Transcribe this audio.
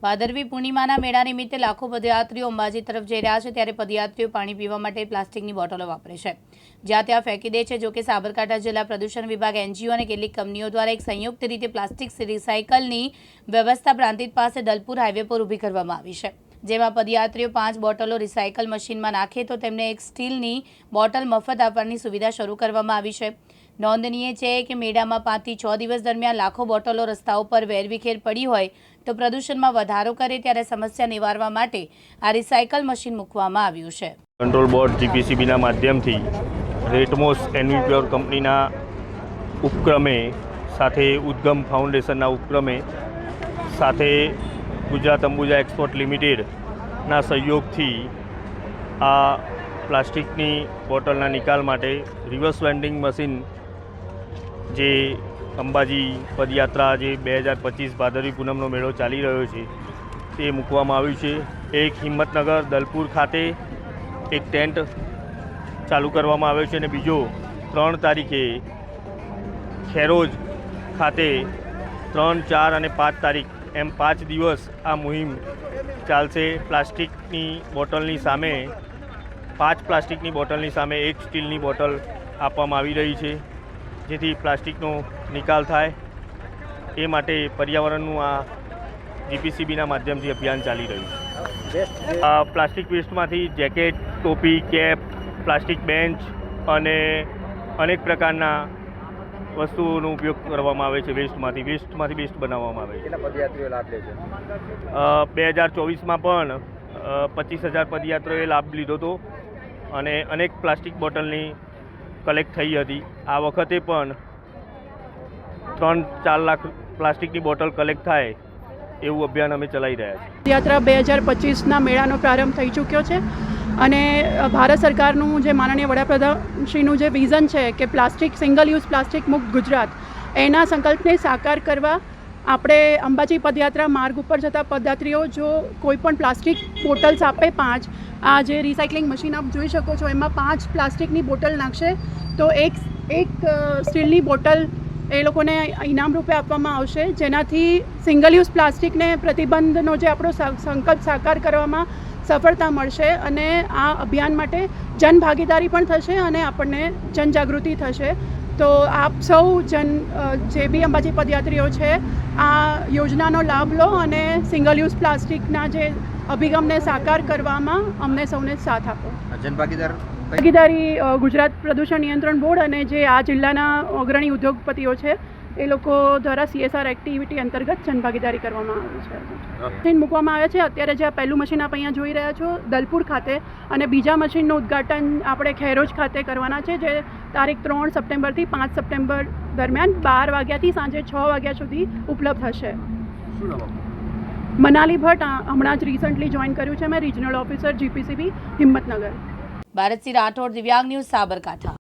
ભાદરવી પૂર્ણિમાના મેળા નિમિત્તે લાખો પદયાત્રીઓ અંબાજી તરફ જઈ રહ્યા છે, ત્યારે પદયાત્રીઓ પાણી પીવા માટે પ્લાસ્ટિકની બોટલો વાપરે છે, જ્યાં ત્યાં ફેંકી દે છે। જોકે સાબરકાંઠા જિલ્લા પ્રદૂષણ વિભાગ, એનજીઓ અને કેટલીક કંપનીઓ દ્વારા એક સંયુક્ત રીતે પ્લાસ્ટિક રિસાયકલની વ્યવસ્થા પ્રાંતિજ પાસે દલપુર હાઈવે પર ઊભી કરવામાં આવી છે, જેમાં પદયાત્રીઓ 5 બોટલો રિસાયકલ મશીનમાં નાખે તો તેમને એક સ્ટીલની બોટલ મફત આપવાની સુવિધા શરૂ કરવામાં આવી છે। નોંધનીય છે કે મેળામાં 5 થી 6 દિવસ દરમિયાન લાખો બોટલો રસ્તાઓ પર વેરવિખેર પડી હોય તો પ્રદૂષણમાં વધારો કરે, ત્યારે સમસ્યા નિવારવા માટે આ રિસાયકલ મશીન મૂકવામાં આવ્યું છે। કંટ્રોલ બોર્ડ જીપીસીબીના માધ્યમથી રેટમોસ એન્વીપ્યોર કંપનીના ઉપક્રમે સાથે ઉદ્ગમ ફાઉન્ડેશનના ઉપક્રમે સાથે ગુજરાત અંબુજા એક્સપોર્ટ લિમિટેડના સહયોગથી આ પ્લાસ્ટિકની બોટલના નિકાલ માટે રિવર્સ વેન્ડિંગ મશીન જે અંબાજી પદયાત્રા જે 2025 ભાદરવી પૂનમનો મેળો ચાલી રહ્યો છે તે મૂકવામાં આવ્યું છે। એક હિંમતનગર દલપુર ખાતે એક ટેન્ટ ચાલુ કરવામાં આવ્યો છે અને બીજો 3 તારીખે ખેરોજ ખાતે 3, 4 અને 5 તારીખ એમ 5 દિવસ આ મુહિમ ચાલશે। પ્લાસ્ટિકની બોટલની સામે 5 પ્લાસ્ટિકની બોટલની સામે 1 સ્ટીલની બોટલ આપવામાં આવી રહી છે, જેથી પ્લાસ્ટિકનો નિકાલ થાય એ માટે પર્યાવરણનું આ જીપીસીબીના માધ્યમથી અભિયાન ચાલી રહ્યું છે। આ પ્લાસ્ટિક વેસ્ટમાંથી જેકેટ, ટોપી, કેપ, પ્લાસ્ટિક બેન્ચ અને અનેક પ્રકારના વસ્તુઓનો ઉપયોગ કરવામાં આવે છે। વેસ્ટમાંથી બેસ્ટ બનાવવામાં આવે છે। કેટલા પદયાત્રીઓ લાભ લે છે? 2024માં પણ 25,000 પદયાત્રીઓએ લાભ લીધો હતો અને અનેક પ્લાસ્ટિક બોટલની કલેક્ટ થઈ હતી। આ વખતે પણ 3-4 લાખ પ્લાસ્ટિકની બોટલ કલેક્ટ થાય એવું અભિયાન અમે ચલાવી રહ્યા છીએ। પદયાત્રા 2025ના મેળાનો પ્રારંભ થઈ ચૂક્યો છે અને ભારત સરકારનું જે માનનીય વડાપ્રધાનશ્રીનું જે વિઝન છે કે પ્લાસ્ટિક સિંગલ યુઝ પ્લાસ્ટિક મુક્ત ગુજરાત, એના સંકલ્પને સાકાર કરવા આપણે અંબાજી પદયાત્રા માર્ગ ઉપર જતા પદયાત્રીઓ જો કોઈ પણ પ્લાસ્ટિક બોટલ્સ આપે 5, આ જે રિસાયકલિંગ મશીન આપ જોઈ શકો છો એમાં 5 પ્લાસ્ટિકની બોટલ નાખશે તો એક સ્ટીલની બોટલ એ લોકોને ઇનામ રૂપે આપવામાં આવશે, જેનાથી સિંગલ યુઝ પ્લાસ્ટિકને પ્રતિબંધનો જે આપણો સંકલ્પ સાકાર કરવામાં સફળતા મળશે અને આ અભિયાન માટે જનભાગીદારી પણ થશે અને આપણને જનજાગૃતિ થશે। તો આપ સૌ જે બી અંબાજી પદયાત્રીઓ છે આ યોજનાનો લાભ લો અને સિંગલ યુઝ પ્લાસ્ટિકના જે અભિગમને સાકાર કરવામાં અમને સૌને સાથ આપો। ભાગીદારી ગુજરાત પ્રદૂષણ નિયંત્રણ બોર્ડ અને જે આ જિલ્લાના અગ્રણી ઉદ્યોગપતિઓ છે એ લોકો દ્વારા CSR એક્ટિવિટી અંતર્ગત જનભાગીદારી કરવામાં આવી છે। મશીન મૂકવામાં આવે છે અત્યારે, જે આ પહેલું મશીન આપ અહીંયા જોઈ રહ્યા છો દલપુર ખાતે, અને બીજા મશીનનું ઉદ્ઘાટન આપણે ખેરોજ ખાતે કરવાના છે, જે તારીખ 3 સપ્ટેમ્બરથી 5 સપ્ટેમ્બર દરમિયાન 12 વાગ્યાથી સાંજે 6 વાગ્યા સુધી ઉપલબ્ધ હશે। મનાલી ભટ્ટ હમણાં જ રિસન્ટલી જોઈન કર્યું છે, મેં regional officer GPCB Himmatnagar. Bharatsinh Rathod, દિવ્યાંગ ન્યૂઝ, સાબરકાંઠા।